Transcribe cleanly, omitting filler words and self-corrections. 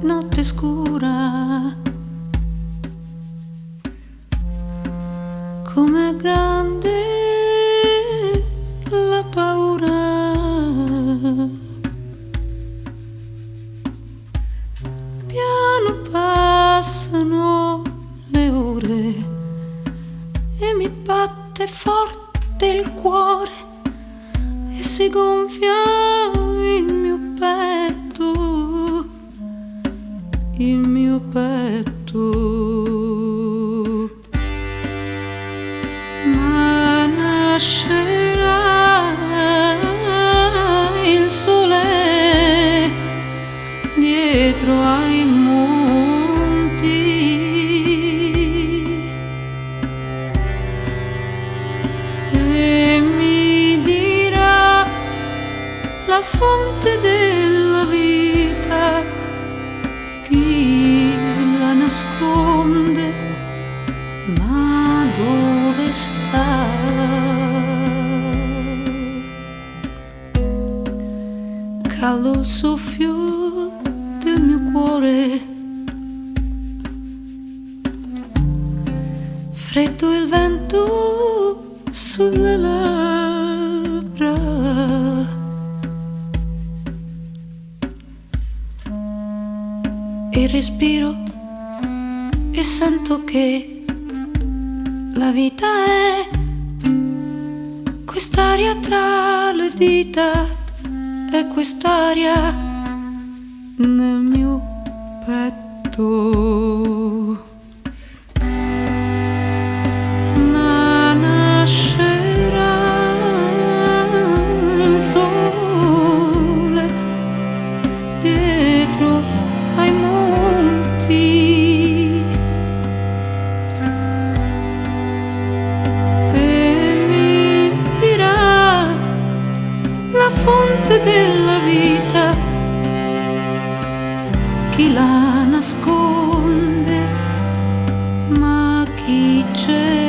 notte scura, com'è grande la paura. Piano passano le ore e mi batte forte il cuore e si gonfia il mio petto, il mio petto. Ma nascerà il sole dietro ai monti e mi dirà la fonte della vita, chi la nasconde, ma dove sta? Caldo il soffio del mio cuore, freddo il vento sulle labbra, e respiro e sento che la vita è quest'aria tra le dita, è quest'aria nel mio petto. Ma nascerà il sole dietro ai monti e mi dirà la fonte della vita, chi la nasconde, ma chi c'è?